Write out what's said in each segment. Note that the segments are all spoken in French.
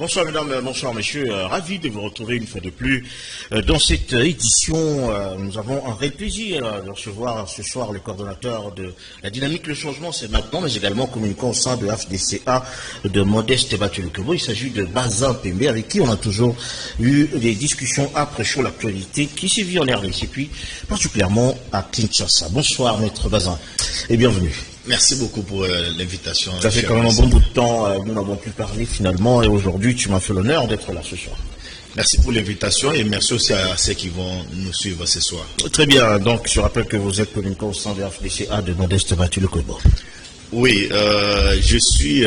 Bonsoir mesdames, bonsoir messieurs, ravi de vous retrouver une fois de plus dans cette édition. Nous avons un réel plaisir de recevoir ce soir le coordonnateur de la dynamique, le changement c'est maintenant, mais également communicant au sein de FDCA de Modeste Batulukebo. Il s'agit de Bazin Pembe, avec qui on a toujours eu des discussions après sur l'actualité qui sévit en RDC, et puis particulièrement à Kinshasa. Bonsoir maître Bazin et bienvenue. Merci beaucoup pour l'invitation. Ça fait quand même un bon bout de temps, nous n'avons plus parlé finalement, et aujourd'hui tu m'as fait l'honneur d'être là ce soir. Merci pour l'invitation et merci aussi à ceux qui vont nous suivre ce soir. Très bien, donc je rappelle que vous êtes communicant au sein de FDCA de Modeste Batulukebo. Oui, je suis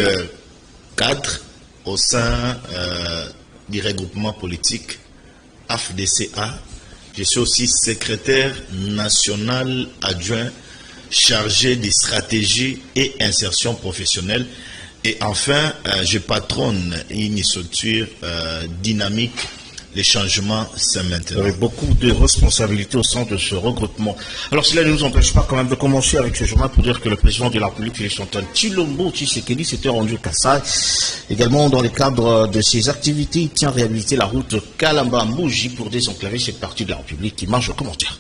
cadre au sein du regroupement politique FDCA. Je suis aussi secrétaire national adjoint chargé des stratégies et insertion professionnelle. Et enfin, je patronne une structure dynamique. Les changements, c'est maintenant. Avec beaucoup de responsabilités au sein de ce regroupement. Alors, cela ne nous empêche pas quand même de commencer avec ce journal pour dire que le président de la République, Félix Antoine Tshilombo Tshisekedi, s'était rendu à Kassai. Également, dans le cadre de ses activités, il tient à réhabiliter la route Kalamba-Mbouji pour désenclaver cette partie de la République qui marche au commentaire.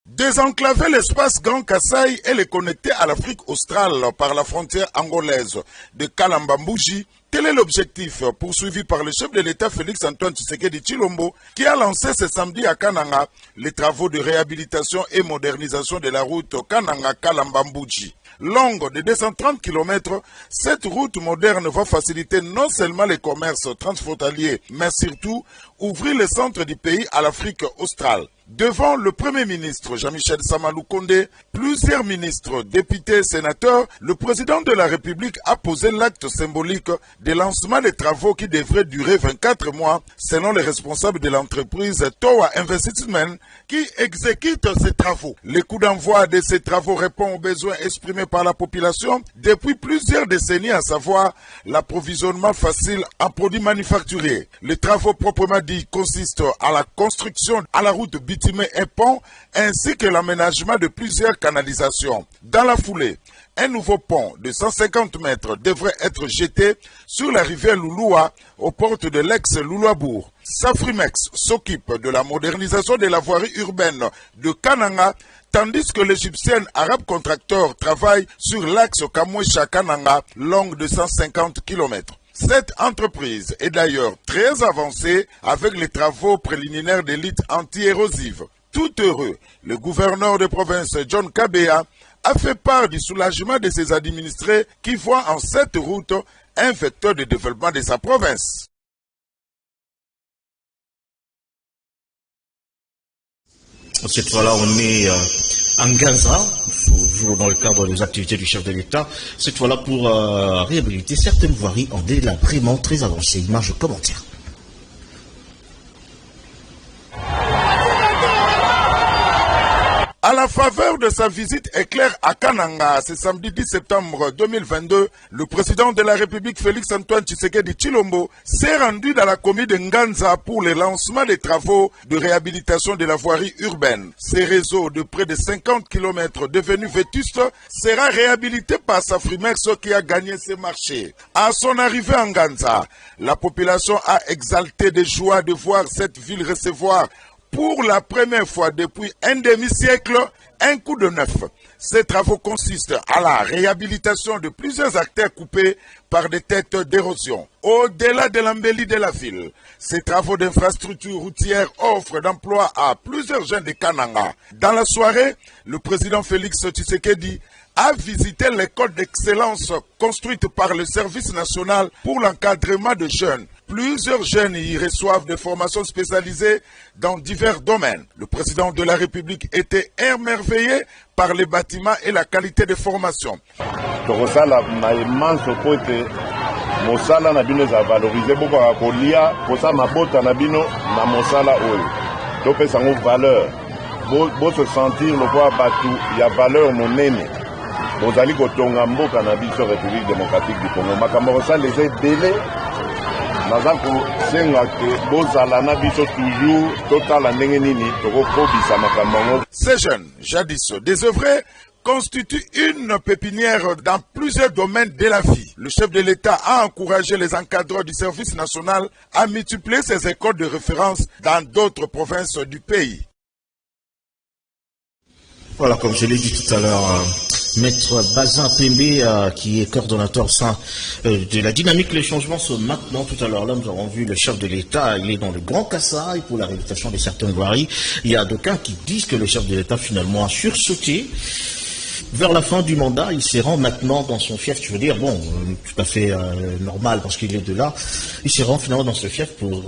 Désenclaver l'espace Grand Kassai et les connecter à l'Afrique australe par la frontière angolaise de Kalamba-Mbouji, tel est l'objectif poursuivi par le chef de l'État Félix Antoine Tshisekedi Tshilombo, qui a lancé ce samedi à Kananga les travaux de réhabilitation et modernisation de la route Kananga-Kalamba-Mbouji. Longue de 230 km, cette route moderne va faciliter non seulement les commerces transfrontaliers, mais surtout ouvrir le centre du pays à l'Afrique australe. Devant le Premier ministre Jean-Michel Samalou Kondé, plusieurs ministres, députés, sénateurs, le président de la République a posé l'acte symbolique de lancement des travaux qui devraient durer 24 mois, selon les responsables de l'entreprise Towa Investment qui exécute ces travaux. Le coup d'envoi de ces travaux répond aux besoins exprimés par la population depuis plusieurs décennies, à savoir l'approvisionnement facile en produits manufacturiers. Les travaux proprement dits consistent à la construction à la route bitumée et pont, ainsi que l'aménagement de plusieurs canalisations. Dans la foulée, un nouveau pont de 150 mètres devrait être jeté sur la rivière Louloua aux portes de l'ex-Louloabourg. Safrimex s'occupe de la modernisation de la voirie urbaine de Kananga, tandis que l'Égyptienne Arabe Contractor travaille sur l'axe Kamwesha-Kananga, longue de 150 km. Cette entreprise est d'ailleurs très avancée avec les travaux préliminaires d'élite anti-érosive. Tout heureux, le gouverneur de province John Kabea a fait part du soulagement de ses administrés qui voient en cette route un vecteur de développement de sa province. Cette fois-là, on est en Gaza, toujours dans le cadre des activités du chef de l'État. Cette fois-là, pour réhabiliter certaines voiries en délabrement très avancé. Image commentaire. À la faveur de sa visite éclair à Kananga, ce samedi 10 septembre 2022, le président de la République Félix Antoine Tshisekedi Tshilombo s'est rendu dans la commune de Nganza pour le lancement des travaux de réhabilitation de la voirie urbaine. Ce réseau de près de 50 km devenu vétuste sera réhabilité par Safrimex qui a gagné ce marché. À son arrivée en Nganza, la population a exalté de joie de voir cette ville recevoir pour la première fois depuis un demi-siècle, un coup de neuf. Ces travaux consistent à la réhabilitation de plusieurs artères coupées par des têtes d'érosion. Au-delà de l'embellie de la ville, ces travaux d'infrastructure routière offrent d'emploi à plusieurs jeunes de Kananga. Dans la soirée, le président Félix Tshisekedi a visité l'école d'excellence construite par le Service national pour l'encadrement de jeunes. Plusieurs jeunes y reçoivent des formations spécialisées dans divers domaines. Le président de la République était émerveillé par les bâtiments et la qualité des formations. bozali kotonga mboka na biso République démocratique du Congo. Makambo kosala les délai naza kosenga ke bozala na biso toujours totala ndenge nini tokokobisa makambo yango. Ces jeunes, jadis désœuvrés, constitue une pépinière dans plusieurs domaines de la vie. Le chef de l'État a encouragé les encadreurs du service national à multiplier ces écoles de référence dans d'autres provinces du pays. Voilà, comme je l'ai dit tout à l'heure, Maître Bazin Pembe, qui est coordonnateur de la dynamique, les changements sont maintenant. Tout à l'heure, là, nous avons vu le chef de l'État, il est dans le Grand Kassai pour la réhabilitation de certaines voiries. Il y a d'aucuns qui disent que le chef de l'État, finalement, a sursauté. Vers la fin du mandat, il se rend maintenant dans son fief, je veux dire, bon, tout à fait normal parce qu'il est de là, il se rend finalement dans ce fief pour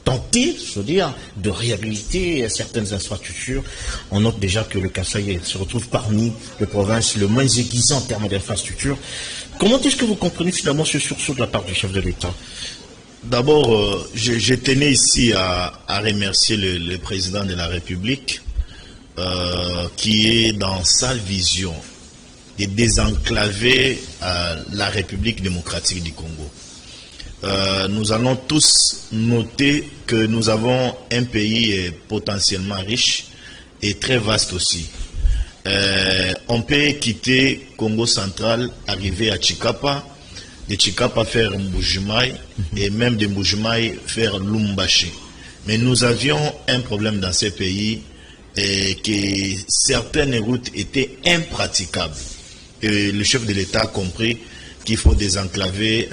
tenter, je veux dire, de réhabiliter certaines infrastructures. On note déjà que le Kassai se retrouve parmi les provinces le moins aiguisé en termes d'infrastructures. Comment est-ce que vous comprenez finalement ce sursaut de la part du chef de l'État? D'abord, je tenais ici à remercier le président de la République qui est dans sa vision de désenclaver la République démocratique du Congo. Nous allons tous noter que nous avons un pays potentiellement riche et très vaste aussi. On peut quitter Congo central, arriver à Chikapa, de Chikapa faire Mbujimaï et même de Mbujimaï faire Lumbashi. Mais nous avions un problème dans ces pays et que certaines routes étaient impraticables. Et le chef de l'État a compris qu'il faut désenclaver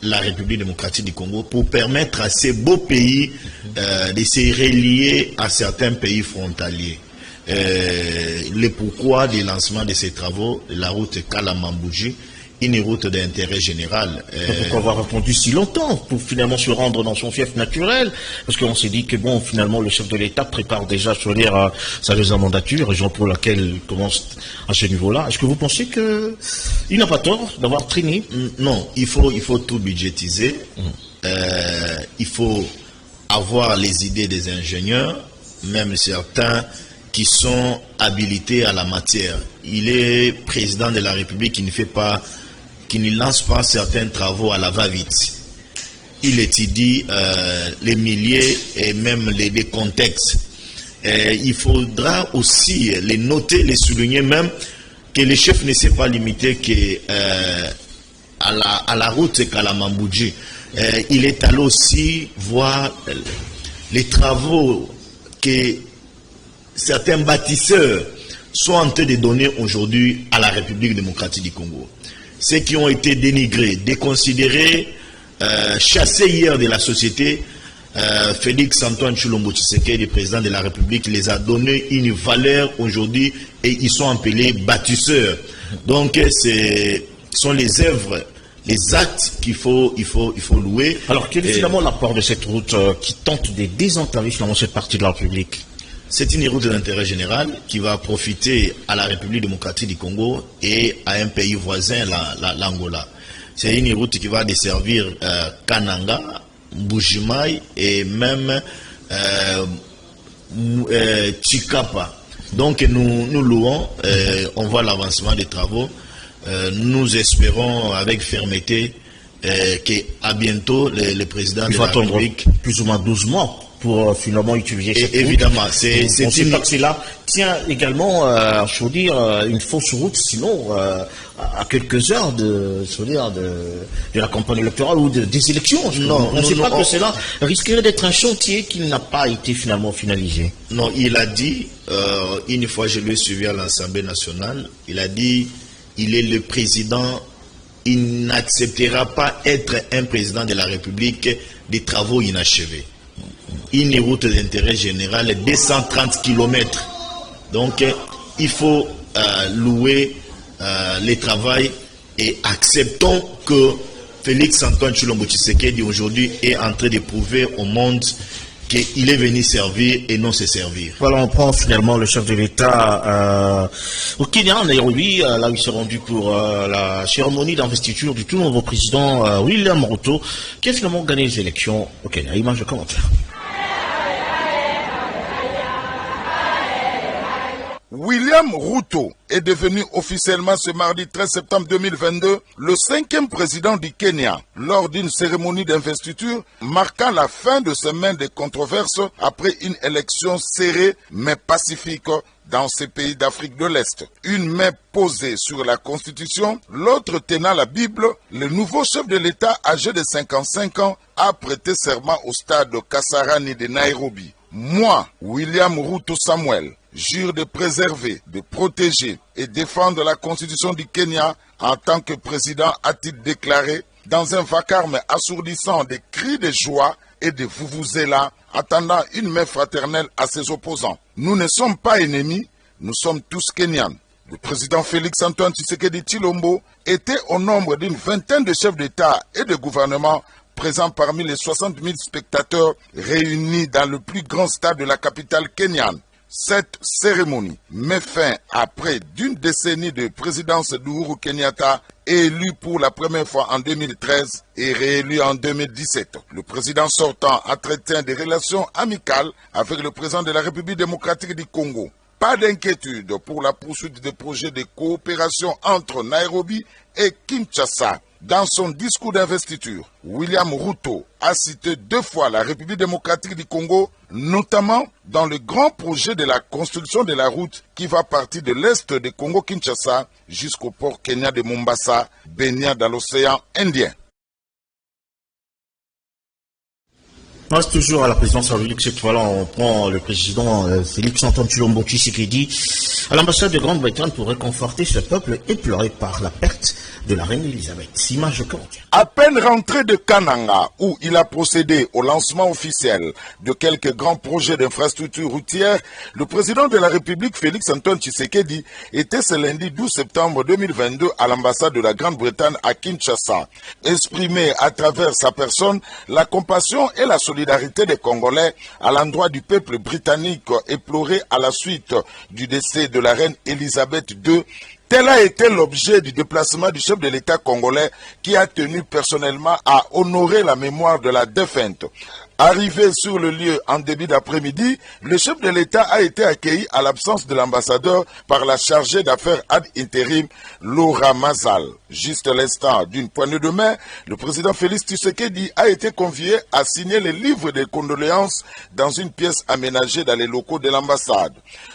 la République démocratique du Congo pour permettre à ces beaux pays de se relier à certains pays frontaliers. Le pourquoi du lancement de ces travaux, la route Kalamambouji, une route d'intérêt général. Pourquoi avoir répondu si longtemps pour finalement se rendre dans son fief naturel? Parce qu'on s'est dit que bon, finalement, le chef de l'État prépare déjà, je veux dire, sa deuxième mandature, raison pour laquelle il commence à ce niveau-là. Est-ce que vous pensez qu'il n'a pas tort d'avoir traîné? Non, il faut tout budgétiser. Il faut avoir les idées des ingénieurs, même certains qui sont habilités à la matière. Il est président de la République qui ne lance pas certains travaux à la va-vite. Il étudie les milliers et même les contextes. Il faudra aussi les noter, les souligner même, que le chef ne s'est pas limité à la route Kalamambouji. Il est allé aussi voir les travaux que certains bâtisseurs sont en train de donner aujourd'hui à la République démocratique du Congo. Ceux qui ont été dénigrés, déconsidérés, chassés hier de la société, Félix Antoine Tshilombo Tshisekedi, le président de la République, les a donné une valeur aujourd'hui et ils sont appelés bâtisseurs. Donc, ce sont les œuvres, les actes qu'il faut louer. Alors, quel est finalement l'apport de cette route qui tente de désenclaver finalement cette partie de la République? C'est une route d'intérêt général qui va profiter à la République démocratique du Congo et à un pays voisin, l'Angola. C'est une route qui va desservir Kananga, Mbujimaï et même Chikapa. Donc nous louons, on voit l'avancement des travaux. Nous espérons avec fermeté qu'à bientôt le président de la République... plus ou moins 12 mois pour finalement utiliser cette route. Évidemment, c'est là tient également, je veux dire, une fausse route, sinon à quelques heures de la campagne électorale ou des élections. On ne sait pas que cela risquerait d'être un chantier qui n'a pas été finalement finalisé. Non, il a dit, une fois je l'ai suivi à l'Assemblée nationale, il a dit, il est le président, il n'acceptera pas être un président de la République des travaux inachevés. Une route d'intérêt général, 230 km. Donc, il faut louer les travaux et acceptons que Félix Antoine Tshilombo Tshisekedi aujourd'hui est en train de prouver au monde qu'il est venu servir et non se servir. Voilà, on prend finalement le chef de l'État au Kenya, en Nairobi, là où il s'est rendu pour la cérémonie d'investiture du tout nouveau président William Ruto, qui a finalement gagné les élections au Kenya. Image de commentaire. Nous William Ruto est devenu officiellement ce mardi 13 septembre 2022 le 5e président du Kenya lors d'une cérémonie d'investiture marquant la fin de semaine de controverses après une élection serrée mais pacifique dans ces pays d'Afrique de l'Est. Une main posée sur la Constitution, l'autre tenant la Bible, le nouveau chef de l'État âgé de 55 ans a prêté serment au stade Kasarani de Nairobi. Moi, William Ruto Samuel, jure de préserver, de protéger et défendre la Constitution du Kenya en tant que président, a-t-il déclaré, dans un vacarme assourdissant de cris de joie et de vuvuzela, attendant une main fraternelle à ses opposants. Nous ne sommes pas ennemis, nous sommes tous Kenyans. Le président Félix Antoine Tshisekedi Tshilombo était au nombre d'une vingtaine de chefs d'État et de gouvernement présents parmi les 60 000 spectateurs réunis dans le plus grand stade de la capitale kenyane. Cette cérémonie met fin à près d'une décennie de présidence d'Ohuru Kenyatta, élu pour la première fois en 2013 et réélu en 2017. Le président sortant entretient des relations amicales avec le président de la République démocratique du Congo. Pas d'inquiétude pour la poursuite des projets de coopération entre Nairobi et Kinshasa. Dans son discours d'investiture, William Ruto a cité 2 fois la République démocratique du Congo, notamment dans le grand projet de la construction de la route qui va partir de l'est de Congo-Kinshasa jusqu'au port kenyan de Mombasa, baignant dans l'océan Indien. On reste toujours à la présidence de la République. Cette fois-là, on prend le président Félix Antoine Tshilombo Tshisekedi à l'ambassade de Grande-Bretagne pour réconforter ce peuple éploré par la perte de la reine Elisabeth. Image commandée. À peine rentré de Kananga, où il a procédé au lancement officiel de quelques grands projets d'infrastructures routières, le président de la République, Félix Antoine Tshisekedi, était ce lundi 12 septembre 2022 à l'ambassade de la Grande-Bretagne à Kinshasa. Exprimé à travers sa personne la compassion et la solidarité des Congolais à l'endroit du peuple britannique éploré à la suite du décès de la reine Elisabeth II, tel a été l'objet du déplacement du chef de l'État congolais qui a tenu personnellement à honorer la mémoire de la défunte. Arrivé sur le lieu en début d'après-midi, le chef de l'État a été accueilli à l'absence de l'ambassadeur par la chargée d'affaires ad intérim, Laura Mazal. Juste à l'instant d'une poignée de main, le président Félix Tshisekedi a été convié à signer les livres de condoléances dans une pièce aménagée dans les locaux de l'ambassade.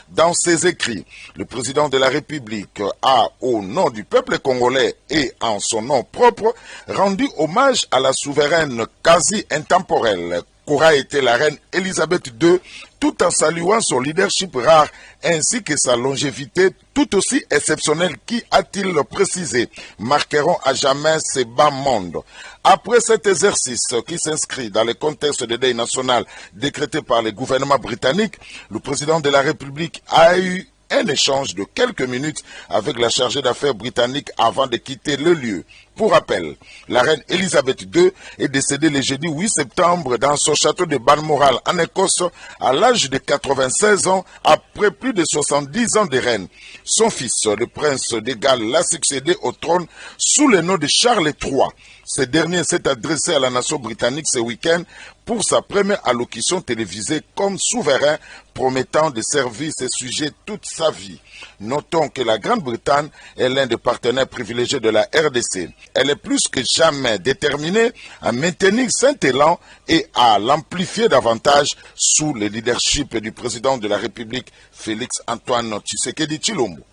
Dans ses écrits, le président de la République a, au nom du peuple congolais et en son nom propre, rendu hommage à la souveraine quasi intemporelle qu'aura été la reine Elisabeth II, tout en saluant son leadership rare ainsi que sa longévité tout aussi exceptionnelle qui, a-t-il précisé, marqueront à jamais ces bas mondes. Après cet exercice qui s'inscrit dans le contexte de deuil national décrété par le gouvernement britannique, le président de la République a eu un échange de quelques minutes avec la chargée d'affaires britannique avant de quitter le lieu. Pour rappel, la reine Elisabeth II est décédée le jeudi 8 septembre dans son château de Balmoral en Écosse à l'âge de 96 ans après plus de 70 ans de règne. Son fils, le prince de Galles, l'a succédé au trône sous le nom de Charles III. Ce dernier s'est adressé à la nation britannique ce week-end pour sa première allocution télévisée comme souverain, promettant de servir ses sujets toute sa vie. Notons que la Grande-Bretagne est l'un des partenaires privilégiés de la RDC. Elle est plus que jamais déterminée à maintenir cet élan et à l'amplifier davantage sous le leadership du président de la République, Félix Antoine Tshisekedi Tshilombo.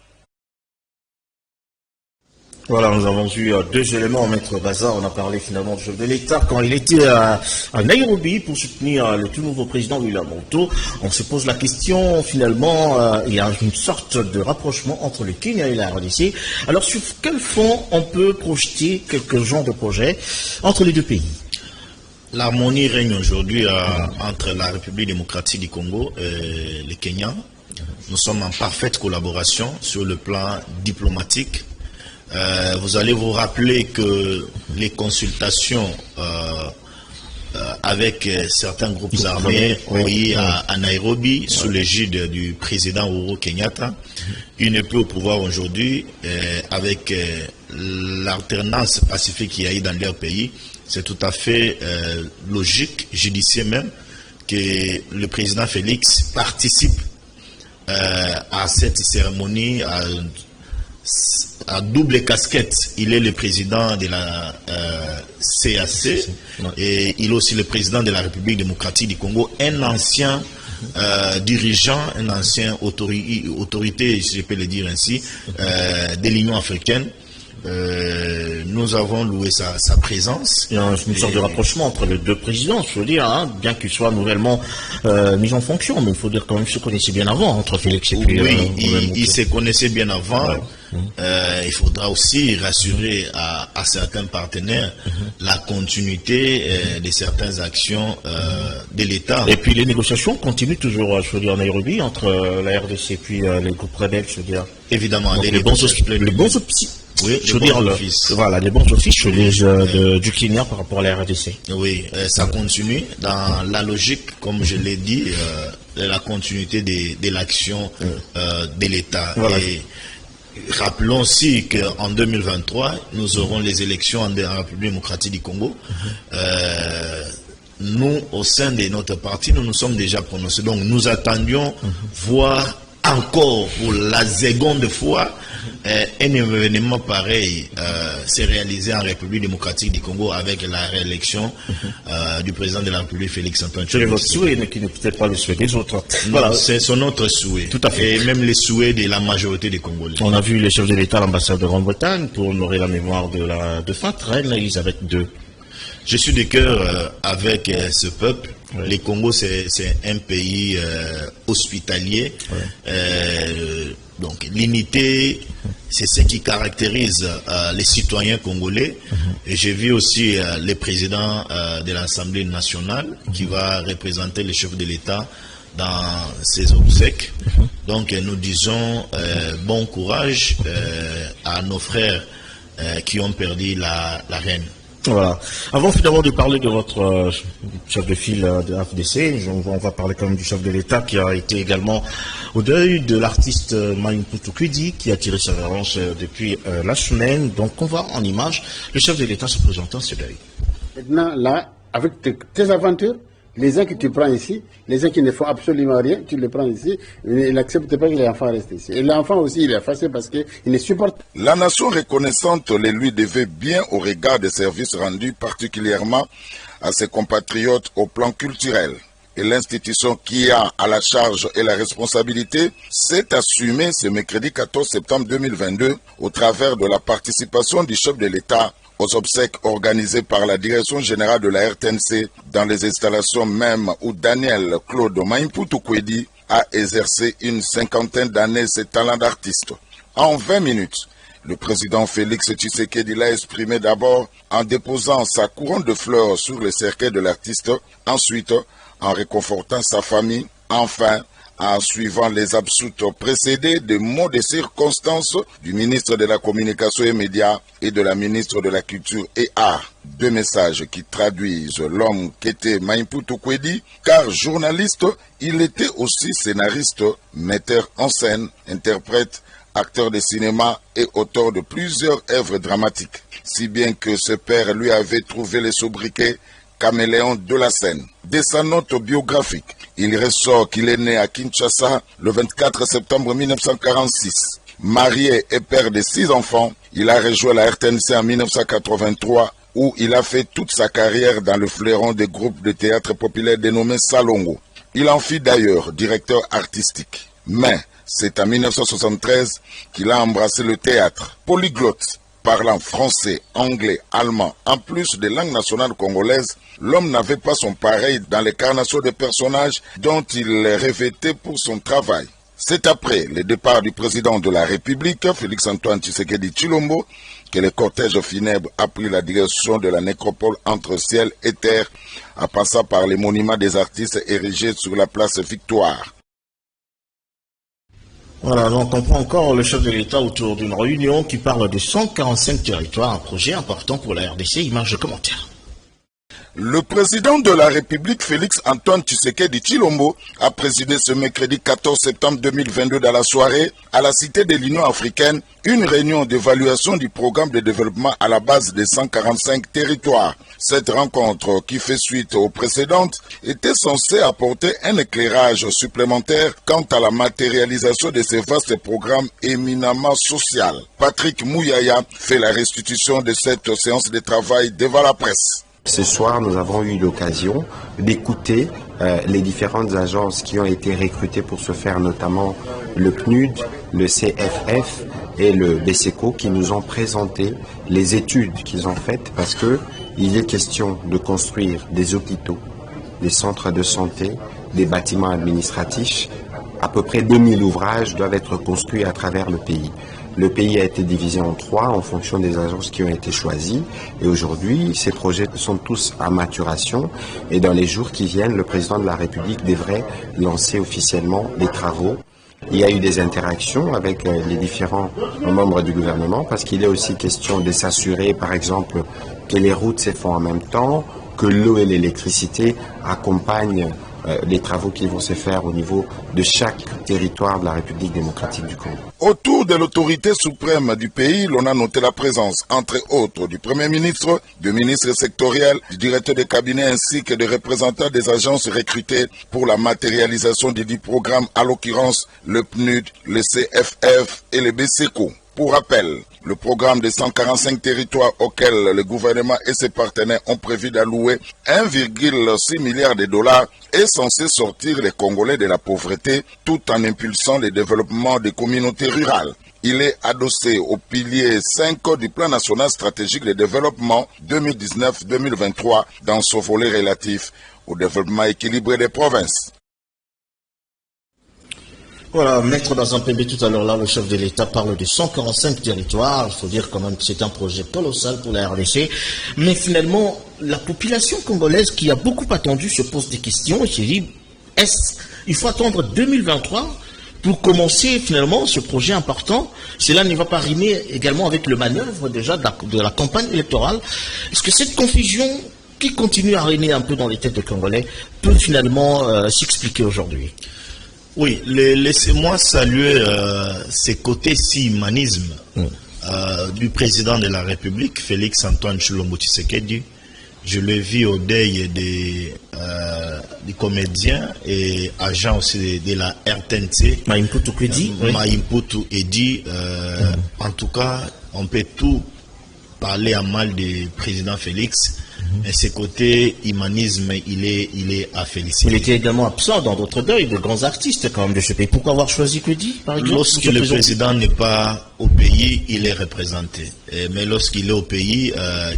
Voilà, nous avons eu 2 éléments, Maître Bazar. On a parlé finalement du chef de l'État quand il était à Nairobi pour soutenir le tout nouveau président William Ruto. On se pose la question, finalement, il y a une sorte de rapprochement entre le Kenya et la RDC. Alors, sur quel fond on peut projeter quelques genres de projets entre les deux pays? L'harmonie règne aujourd'hui entre la République démocratique du Congo et le Kenya. Nous sommes en parfaite collaboration sur le plan diplomatique. Vous allez vous rappeler que les consultations avec certains groupes armés à Nairobi sous l'égide du président Uhuru Kenyatta, il n'est plus au pouvoir aujourd'hui avec l'alternance pacifique qu'il y a eu dans leur pays. C'est tout à fait logique, judicieux même, que le président Félix participe à cette cérémonie à double casquette. Il est le président de la CAC et il est aussi le président de la République démocratique du Congo, un ancien dirigeant, un ancien autorité, si je peux le dire ainsi, de l'Union africaine. Nous avons loué sa présence. Il y a une sorte de rapprochement entre les deux présidents, je veux dire, hein, bien qu'ils soient nouvellement mis en fonction, mais il faut dire quand même qu'ils se connaissaient bien avant, entre Félix et puis... Oui, ils se connaissaient bien avant. Ouais. Il faudra aussi rassurer à certains partenaires la continuité de certaines actions de l'État. Et puis les négociations continuent toujours, je veux dire, en Nairobi, entre la RDC et puis les groupes Rebels, je veux dire. Évidemment, les bons offices. Oui, je veux dire, voilà, les bons offices du Kenya par rapport à la RDC. Oui, ça continue dans la logique, comme je l'ai dit, de la continuité de l'action de l'État. Voilà. Et rappelons aussi qu'en 2023, nous aurons les élections en République démocratique du Congo. Nous, au sein de notre parti, nous nous sommes déjà prononcés. Donc, nous attendions voir encore pour la seconde fois un événement pareil s'est réalisé en République démocratique du Congo avec la réélection du président de la République, Félix Antoine Tshisekedi. C'est votre souhait, mais qui n'est peut-être pas le souhait des autres. Voilà, c'est notre souhait. Tout à fait. Et même les souhaits de la majorité des Congolais. On a vu les chefs de l'État, l'ambassade de Grande-Bretagne, pour honorer la mémoire de la défunte reine Elisabeth II. Je suis de cœur avec ce peuple. Oui. Le Congo, c'est un pays hospitalier. Oui. Donc, l'unité, c'est ce qui caractérise les citoyens congolais. Et j'ai vu aussi le président de l'Assemblée nationale qui va représenter les chefs de l'État dans ses obsèques. Donc, nous disons bon courage à nos frères qui ont perdu la reine. Voilà. Avant finalement de parler de votre chef de file de FDC, on va parler quand même du chef de l'État qui a été également au deuil de l'artiste Maïmpoutou Kwedi qui a tiré sa revanche depuis la semaine. Donc on voit en image le chef de l'État se présentant ce deuil. Maintenant là, avec tes aventures, les gens que tu prends ici, les gens qui ne font absolument rien, tu les prends ici, il n'accepte pas que les enfants restent ici. Et l'enfant aussi, il est effacé parce qu'il ne supporte pas. La nation reconnaissante les lui devait bien au regard des services rendus, particulièrement à ses compatriotes au plan culturel. Et l'institution qui a à la charge et la responsabilité s'est assumée ce mercredi 14 septembre 2022 au travers de la participation du chef de l'État aux obsèques organisées par la direction générale de la RTNC dans les installations même où Daniel Claude Maïmpoutou Kwedi a exercé une cinquantaine d'années ses talents d'artiste. En 20 minutes, le président Félix Tshisekedi l'a exprimé d'abord en déposant sa couronne de fleurs sur le cercueil de l'artiste, ensuite en réconfortant sa famille, enfin en suivant les absoutes précédées de mots de circonstance du ministre de la Communication et Médias et de la ministre de la Culture et Arts. Deux messages qui traduisent l'homme qu'était Maïmpoutou Kwedi, car journaliste, il était aussi scénariste, metteur en scène, interprète, acteur de cinéma et auteur de plusieurs œuvres dramatiques. Si bien que ce père lui avait trouvé le sobriquet caméléon de la scène. De sa note biographique, il ressort qu'il est né à Kinshasa le 24 septembre 1946. Marié et père de 6 enfants, il a rejoint la RTNC en 1983 où il a fait toute sa carrière dans le fleuron des groupes de théâtre populaire dénommé Salongo. Il en fit d'ailleurs directeur artistique. Mais c'est en 1973 qu'il a embrassé le théâtre. Polyglotte, parlant français, anglais, allemand, en plus des langues nationales congolaises, l'homme n'avait pas son pareil dans l'incarnation des personnages dont il revêtait pour son travail. C'est après le départ du président de la République, Félix Antoine Tshisekedi Tshilombo, que le cortège funèbre a pris la direction de la nécropole entre ciel et terre, en passant par les monuments des artistes érigés sur la place Victoire. Voilà, donc on prend encore le chef de l'État autour d'une réunion qui parle de 145 territoires, un projet important pour la RDC, image de commentaire. Le président de la République, Félix Antoine Tshisekedi Tshilombo, a présidé ce mercredi 14 septembre 2022 dans la soirée à la Cité de l'Union africaine une réunion d'évaluation du programme de développement à la base des 145 territoires. Cette rencontre, qui fait suite aux précédentes, était censée apporter un éclairage supplémentaire quant à la matérialisation de ces vastes programmes éminemment social. Patrick Mouyaya fait la restitution de cette séance de travail devant la presse. Ce soir, nous avons eu l'occasion d'écouter les différentes agences qui ont été recrutées pour ce faire, notamment le PNUD, le CFF et le BSECO, qui nous ont présenté les études qu'ils ont faites, parce qu'il est question de construire des hôpitaux, des centres de santé, des bâtiments administratifs. À peu près 2000 ouvrages doivent être construits à travers le pays. Le pays a été divisé en 3 en fonction des agences qui ont été choisies. Et aujourd'hui, ces projets sont tous à maturation. Et dans les jours qui viennent, le président de la République devrait lancer officiellement les travaux. Il y a eu des interactions avec les différents membres du gouvernement parce qu'il est aussi question de s'assurer, par exemple, que les routes se font en même temps, que l'eau et l'électricité accompagnent les travaux qui vont se faire au niveau de chaque territoire de la République démocratique du Congo. Autour de l'autorité suprême du pays, l'on a noté la présence, entre autres, du Premier ministre, du ministre sectoriel, du directeur de cabinet ainsi que des représentants des agences recrutées pour la matérialisation des 10 programmes, à l'occurrence le PNUD, le CFF et le BSECO. Pour rappel, le programme des 145 territoires auxquels le gouvernement et ses partenaires ont prévu d'allouer 1,6 milliard de dollars est censé sortir les Congolais de la pauvreté tout en impulsant le développement des communautés rurales. Il est adossé au pilier 5 du plan national stratégique de développement 2019-2023 dans son volet relatif au développement équilibré des provinces. Voilà, Maître dans un PB tout à l'heure là, le chef de l'État parle de 145 territoires. Il faut dire quand même que c'est un projet colossal pour la RDC. Mais finalement, la population congolaise qui a beaucoup attendu se pose des questions et se dit, il faut attendre 2023 pour commencer finalement ce projet important? Cela ne va pas rimer également avec le manœuvre déjà de la campagne électorale. Est-ce que cette confusion qui continue à régner un peu dans les têtes des Congolais peut finalement s'expliquer aujourd'hui? Oui, laissez-moi saluer ces côtés si humanisme du président de la République, Félix Antoine Tshilombo Tshisekedi. Je l'ai vu au deuil des comédiens et agents aussi de la RTNC. Maïmputu Edi. Maïmputu Edi. En tout cas, on peut tout parler à mal du président Félix. Mais ce côté humanisme, il est à féliciter. Il était également absent dans d'autres deuils de grands artistes quand même de ce pays. Pourquoi avoir choisi Edi, par exemple? Lorsque le président n'est pas au pays, il est représenté. Mais lorsqu'il est au pays,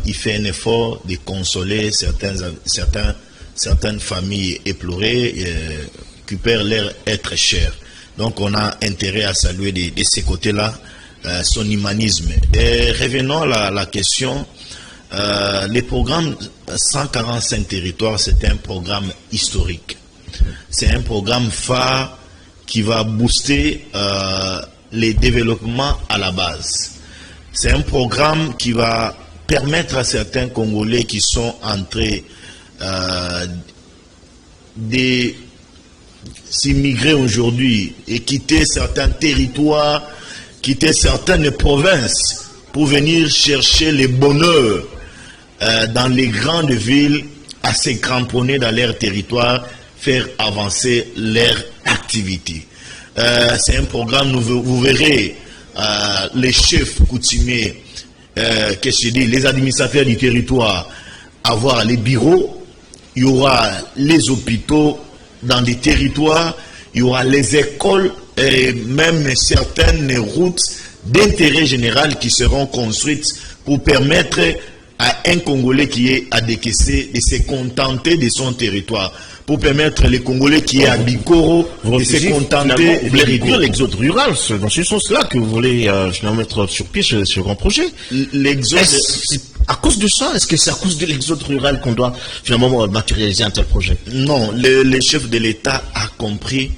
il fait un effort de consoler certaines familles éplorées qui perdent leur être cher. Donc on a intérêt à saluer de ces côtés-là son humanisme. Et revenons à la question. Les programmes 145 territoires, c'est un programme historique. C'est un programme phare qui va booster les développements à la base. C'est un programme qui va permettre à certains Congolais qui sont entrés s'immigrer aujourd'hui et quitter certains territoires, quitter certaines provinces pour venir chercher le bonheur dans les grandes villes, à se cramponner dans leur territoire, faire avancer leur activité. C'est un programme, vous verrez les chefs coutumiers, les administrateurs du territoire, avoir les bureaux, il y aura les hôpitaux dans des territoires, il y aura les écoles et même certaines routes d'intérêt général qui seront construites pour permettre à un Congolais qui est à décaisser de se contenter de son territoire, pour permettre les Congolais qui est à Bikoro de se contenter de réduire l'exode rural. C'est dans ce sens-là que vous voulez finalement mettre sur pied ce grand projet. L'exode. À cause de ça, est-ce que c'est à cause de l'exode rural qu'on doit finalement matérialiser un tel projet? Non, le chef de l'État a compris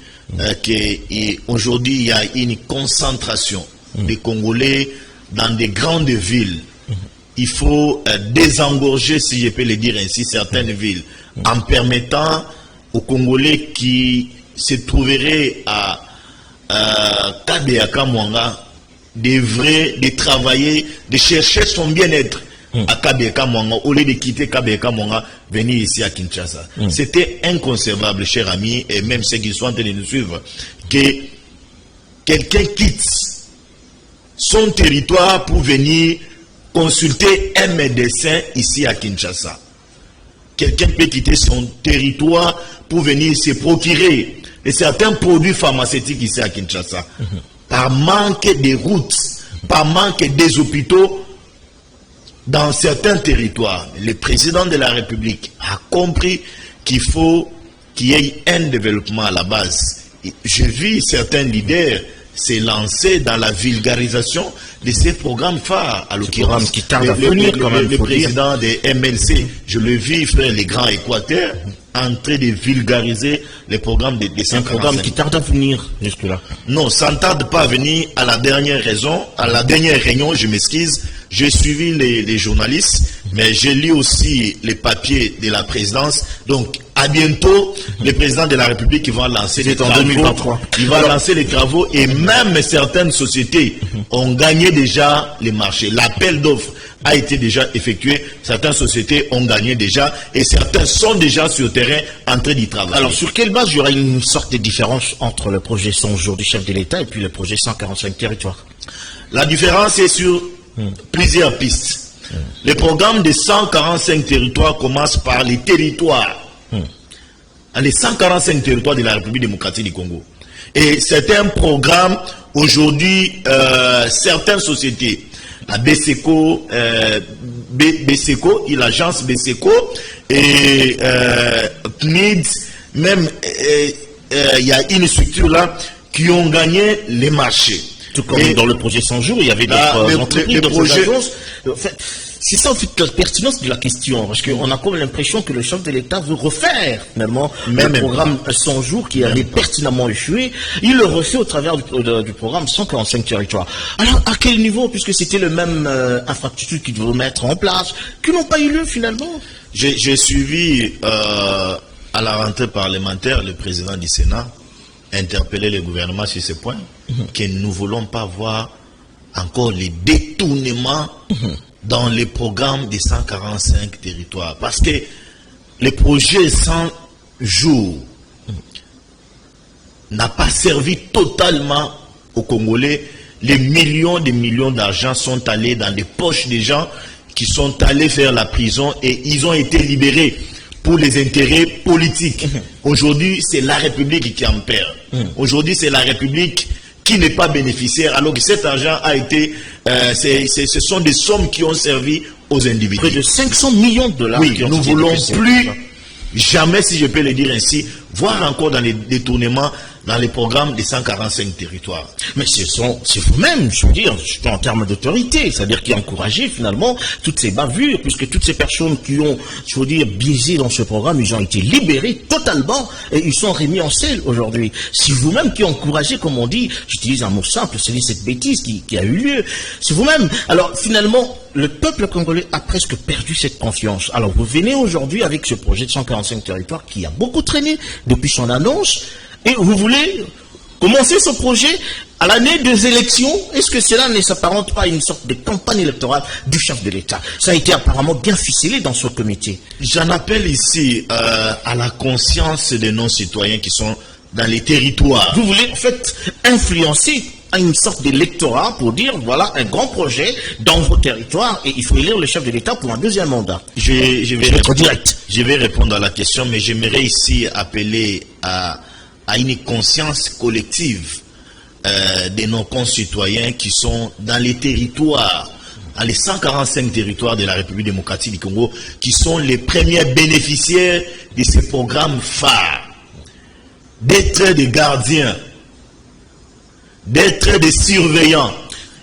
qu'aujourd'hui il y a une concentration des Congolais dans des grandes villes. il faut désengorger, si je peux le dire ainsi, certaines villes, en permettant aux Congolais qui se trouveraient à Kabeaka Mwanga de travailler, de chercher son bien-être à Kabeaka Mwanga, au lieu de quitter Kabeaka Mwanga, venir ici à Kinshasa. C'était inconcevable, chers amis, et même ceux qui sont en train de nous suivre, que quelqu'un quitte son territoire pour venir consulter un médecin ici à Kinshasa. Quelqu'un peut quitter son territoire pour venir se procurer de certains produits pharmaceutiques ici à Kinshasa. Par manque de routes, par manque des hôpitaux dans certains territoires. Le président de la République a compris qu'il faut qu'il y ait un développement à la base. Je vis certains leaders se lancer dans la vulgarisation de ces programmes phares. À l'occurrence, qui tardent à venir quand même. Le président des MLC, je le vis faire les grands Équateurs, en train de vulgariser les programmes de un programme qui tarde à venir jusque-là. Non, ça ne tarde pas à venir. À la dernière réunion, je m'excuse, j'ai suivi les journalistes, mais j'ai lu aussi les papiers de la présidence. Donc, à bientôt, le président de la République va lancer les travaux. 2023. Il va lancer les travaux et même certaines sociétés ont gagné déjà les marchés. L'appel d'offres a été déjà effectué. Certaines sociétés ont gagné déjà et certains sont déjà sur le terrain en train d'y travailler. Alors, sur quelle base il y aura une sorte de différence entre le projet 100 jours du chef de l'État et puis le projet 145 territoires? La différence est sur plusieurs pistes. Le programme de 145 territoires commence par les territoires. Les 145 territoires de la République démocratique du Congo. Et c'est un programme, aujourd'hui, certaines sociétés, la BSECO, l'agence BSECO et PNID, même il y a une structure là qui ont gagné les marchés. Tout comme dans le projet 100 jours, il y avait d'autres entreprises, d'autres agences. En fait, c'est ça en fait la pertinence de la question, parce qu'on a comme l'impression que le chef de l'État veut refaire finalement le programme 100 jours qui avait pertinemment échoué. Il le refait au travers du programme 145 territoires. Alors à quel niveau, puisque c'était le même infrastructure qu'il devait mettre en place, qui n'ont pas eu lieu finalement? J'ai suivi à la rentrée parlementaire le président du Sénat interpeller le gouvernement sur ce point, que nous ne voulons pas voir encore les détournements dans les programmes des 145 territoires. Parce que le projet 100 jours n'a pas servi totalement aux Congolais. Les millions d'argent sont allés dans les poches des gens qui sont allés faire la prison et ils ont été libérés pour les intérêts politiques. Aujourd'hui, c'est la République qui en perd. Aujourd'hui, c'est la République qui n'est pas bénéficiaire, alors que cet argent a été... ce sont des sommes qui ont servi aux individus. Près de 500 millions de dollars. Oui, nous ne voulons plus, jamais, si je peux le dire ainsi, voir encore dans les détournements dans les programmes des 145 territoires. Mais c'est vous-même, je veux dire, en termes d'autorité, c'est-à-dire qui a encouragé finalement toutes ces bavures, puisque toutes ces personnes qui ont, je veux dire, biaisé dans ce programme, ils ont été libérés totalement et ils sont remis en selle aujourd'hui. C'est vous-même qui encouragez, comme on dit, j'utilise un mot simple, c'est cette bêtise qui a eu lieu. C'est vous-même. Alors finalement, le peuple congolais a presque perdu cette confiance. Alors vous venez aujourd'hui avec ce projet de 145 territoires qui a beaucoup traîné depuis son annonce. Et vous voulez commencer ce projet à l'année des élections? Est-ce que cela ne s'apparente pas à une sorte de campagne électorale du chef de l'État? Ça a été apparemment bien ficelé dans ce comité. J'en appelle ici à la conscience de nos citoyens qui sont dans les territoires. Vous voulez en fait influencer à une sorte d'électorat pour dire voilà un grand projet dans vos territoires et il faut élire le chef de l'État pour un deuxième mandat. Je vais répondre à la question, mais j'aimerais ici appeler à une conscience collective de nos concitoyens qui sont dans les territoires, dans les 145 territoires de la République démocratique du Congo, qui sont les premiers bénéficiaires de ces programmes phares, d'être des gardiens, d'être des surveillants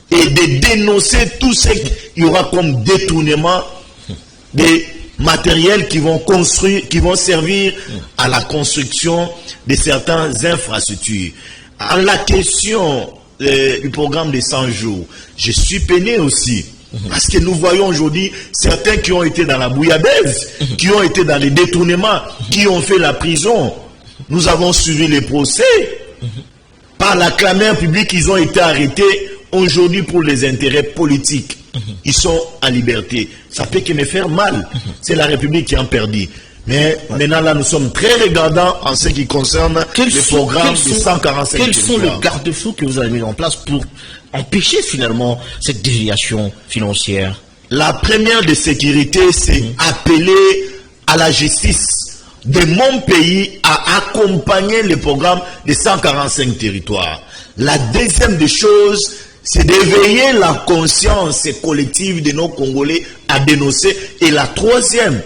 et de dénoncer tout ce qu'il y aura comme détournement des matériels qui vont construire, qui vont servir à la construction de certaines infrastructures. À la question du programme des 100 jours, je suis peiné aussi Parce que nous voyons aujourd'hui certains qui ont été dans la bouillabaisse, qui ont été dans les détournements, qui ont fait la prison. Nous avons suivi les procès. Par la clameur publique, ils ont été arrêtés aujourd'hui pour les intérêts politiques. Ils sont en liberté. Ça peut que me faire mal. C'est la République qui en perdit. Mais maintenant, là, nous sommes très regardants en ce qui concerne les programmes de 145. Quels sont les garde-fous que vous avez mis en place pour empêcher finalement cette déviation financière? La première de sécurité, c'est appeler à la justice de mon pays à accompagner le programme des 145 territoires. La deuxième des choses, c'est d'éveiller la conscience collective de nos Congolais à dénoncer. Et la troisième,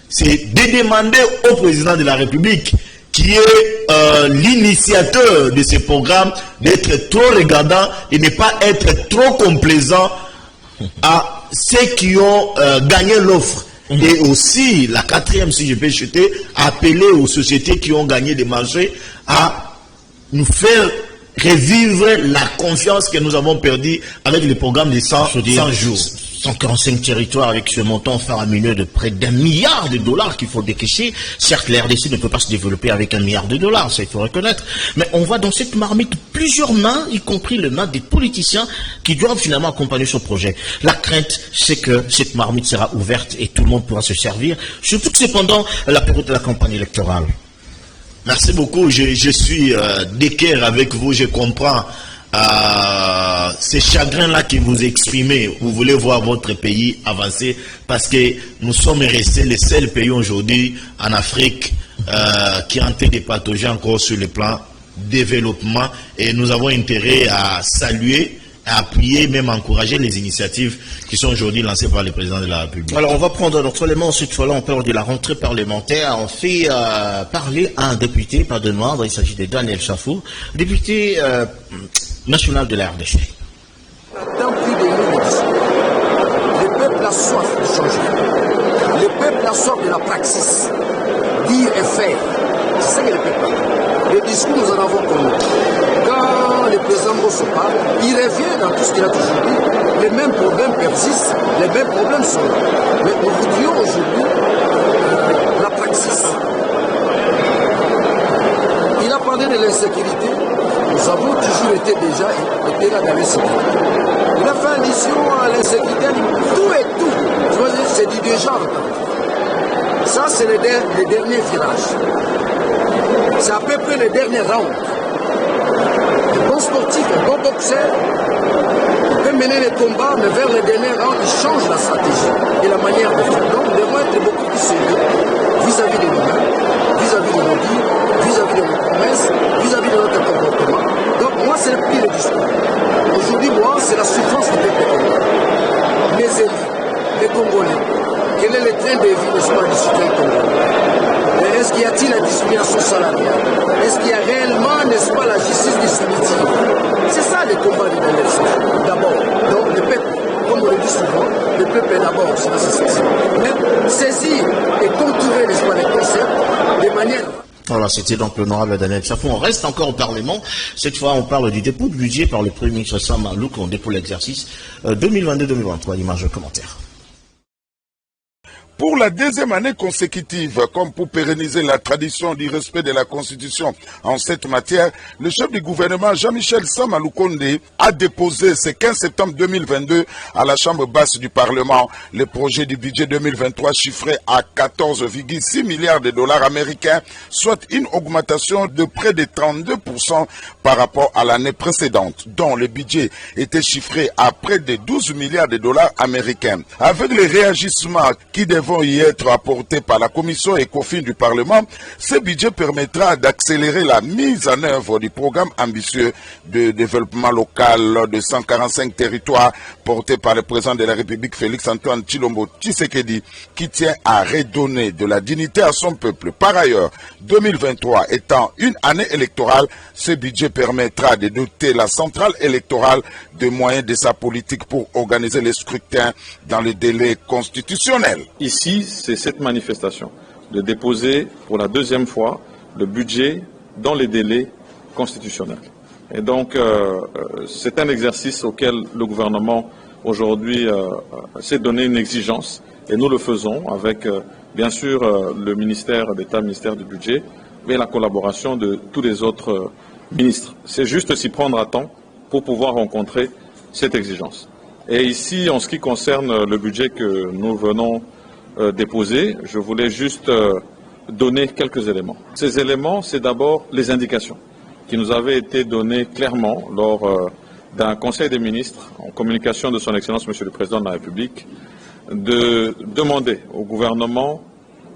c'est de demander au président de la République, qui est l'initiateur de ce programme, d'être trop regardant et ne pas être trop complaisant à ceux qui ont gagné l'offre. Et aussi, la quatrième, si je peux jeter, appeler aux sociétés qui ont gagné des marchés à nous faire revivre la confiance que nous avons perdue avec le programme des 100 jours. 145 territoires avec ce montant faramineux de près d'1 milliard de dollars qu'il faut décaisser. Certes, la RDC ne peut pas se développer avec 1 milliard de dollars, ça il faut reconnaître. Mais on voit dans cette marmite plusieurs mains, y compris les mains des politiciens qui doivent finalement accompagner ce projet. La crainte, c'est que cette marmite sera ouverte et tout le monde pourra se servir, surtout que c'est pendant la période de la campagne électorale. Merci beaucoup. Je suis d'équerre avec vous, je comprends. Ces chagrins-là que vous exprimez, vous voulez voir votre pays avancer parce que nous sommes restés les seuls pays aujourd'hui en Afrique qui ont été des pathogènes encore sur le plan développement et nous avons intérêt à saluer, à appuyer, même encourager les initiatives qui sont aujourd'hui lancées par le président de la République. Alors on va prendre notre élément, cette fois-là on parle de la rentrée parlementaire, on fait parler à un député, pas de membre, il s'agit de Daniel Chafou, député national de la RDC. Dans plus de 1000 le peuple a soif de changer. Le peuple a soif de la praxis. Dire et faire. C'est ça que le peuple a. Le discours, nous en avons connu. Quand le président Bosso parle, il revient dans tout ce qu'il a toujours dit. Les mêmes problèmes persistent, les mêmes problèmes sont là. Mais nous voudrions aujourd'hui la praxis. Il a parlé de l'insécurité. Nous avons toujours été là dans l'insécurité. Il a fait allusion à l'insécurité, tout et tout. Tu vois, c'est du déjà. Ça, c'est le dernier virage. C'est à peu près le dernier round. Un bon sportif, un bon boxeur, il peut mener les combats, mais vers le dernier round, il change la stratégie et la manière de faire. Donc, nous devons être beaucoup plus sérieux vis-à-vis de nous-mêmes, vis-à-vis de nos dires, vis-à-vis de nos promesses, vis-à-vis de notre comportement. Donc, moi, c'est le prix de discours. Aujourd'hui, moi, c'est la souffrance du peuple congolais. Les élus, les Congolais, quel est le train de vie, n'est-ce pas, du citoyen congolais? Est-ce qu'il y a-t-il la discrimination salariale? Est-ce qu'il y a réellement, n'est-ce pas, la justice distributive? C'est ça le combat de l'élection. D'abord, donc le peuple, comme on le dit souvent, le peuple est d'abord, c'est la société. Mais saisir et contourer, n'est-ce pas, les concepts de manière... Voilà, c'était donc l'honorable Daniel Chafou. On reste encore au Parlement. Cette fois, on parle du dépôt de budget par le Premier ministre Sam Louk en dépôt l'exercice 2022-2023. Image de commentaire. Pour la deuxième année consécutive, comme pour pérenniser la tradition du respect de la Constitution en cette matière, le chef du gouvernement Jean-Michel Sama Lukonde a déposé ce 15 septembre 2022 à la Chambre basse du Parlement le projet du budget 2023 chiffré à 14,6 milliards de dollars américains, soit une augmentation de près de 32% par rapport à l'année précédente, dont le budget était chiffré à près de 12 milliards de dollars américains. Avec les réagissements qui vont y être apportés par la commission ECOFIN du Parlement, ce budget permettra d'accélérer la mise en œuvre du programme ambitieux de développement local de 145 territoires porté par le président de la République Félix-Antoine Tshilombo Tshisekedi, qui tient à redonner de la dignité à son peuple. Par ailleurs, 2023 étant une année électorale, ce budget permettra de doter la centrale électorale de moyens de sa politique pour organiser les scrutins dans les délais constitutionnels. Ici, c'est cette manifestation de déposer pour la deuxième fois le budget dans les délais constitutionnels. Et donc, c'est un exercice auquel le gouvernement aujourd'hui s'est donné une exigence et nous le faisons avec bien sûr le ministère d'État, le ministère du Budget, mais la collaboration de tous les autres ministres. C'est juste s'y prendre à temps pour pouvoir rencontrer cette exigence. Et ici, en ce qui concerne le budget que nous venons déposer, je voulais juste donner quelques éléments. Ces éléments, c'est d'abord les indications qui nous avaient été données clairement lors d'un Conseil des ministres en communication de son Excellence Monsieur le Président de la République, de demander au gouvernement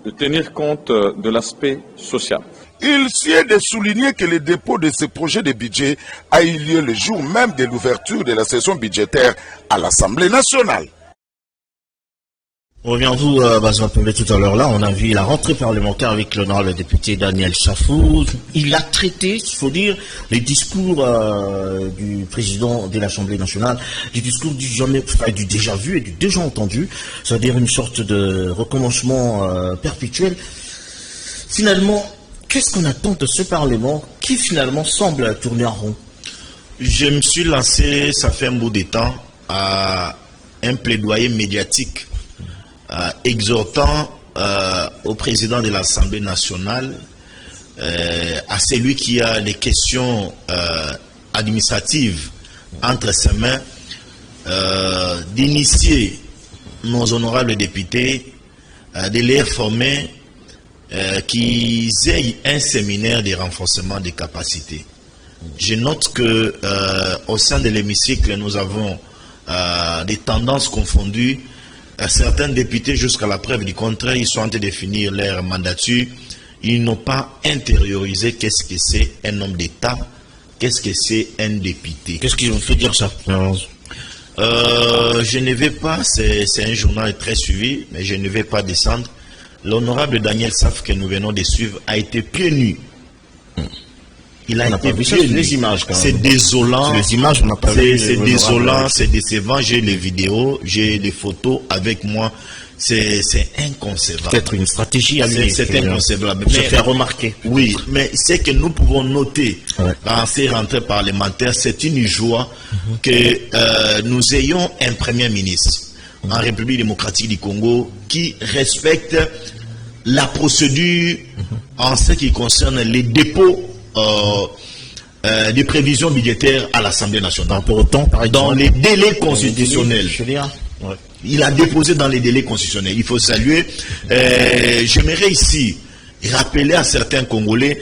de tenir compte de l'aspect social. Il sied de souligner que le dépôt de ce projet de budget a eu lieu le jour même de l'ouverture de la session budgétaire à l'Assemblée nationale. Reviens-vous, Bazin Pembe, tout à l'heure là, on a vu la rentrée parlementaire avec l'honorable député Daniel Safou. Il a traité, il faut dire, les discours du président de l'Assemblée nationale, du discours du déjà vu et du déjà entendu, c'est-à-dire une sorte de recommencement perpétuel. Finalement, qu'est-ce qu'on attend de ce Parlement qui finalement semble tourner en rond? Je me suis lancé, ça fait un bout de temps, à un plaidoyer médiatique exhortant au président de l'Assemblée nationale, à celui qui a des questions administratives entre ses mains, d'initier nos honorables députés, de les former, qu'ils aient un séminaire de renforcement des capacités. Je note que au sein de l'hémicycle, nous avons des tendances confondues. Certains députés, jusqu'à la preuve du contraire, ils sont en train de définir leur mandature. Ils n'ont pas intériorisé qu'est-ce que c'est un homme d'État, qu'est-ce que c'est un député. Qu'est-ce qu'ils ont fait dire ça? Je ne vais pas, c'est un journal très suivi, mais je ne vais pas descendre. L'honorable Daniel Saf que nous venons de suivre a été pieds nus. Il a été pieds nus. Les images, quand même. C'est désolant. Les images, on n'a pas vu. C'est désolant, c'est décevant. J'ai les vidéos, j'ai les photos avec moi. C'est inconcevable. Peut-être une stratégie à lui. C'est inconcevable. Se faire remarquer. Oui, mais ce que nous pouvons noter dans ces rentrées parlementaires, c'est une joie que nous ayons un Premier ministre en République démocratique du Congo qui respecte la procédure en ce qui concerne les dépôts des prévisions budgétaires à l'Assemblée nationale. Pour autant, par exemple, dans les délais constitutionnels. Il a déposé dans les délais constitutionnels. Il faut saluer. J'aimerais ici rappeler à certains Congolais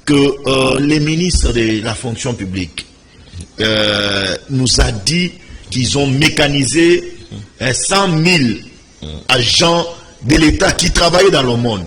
que les ministres de la fonction publique nous a dit qu'ils ont mécanisé 100 000 agents de l'État qui travaillaient dans le monde.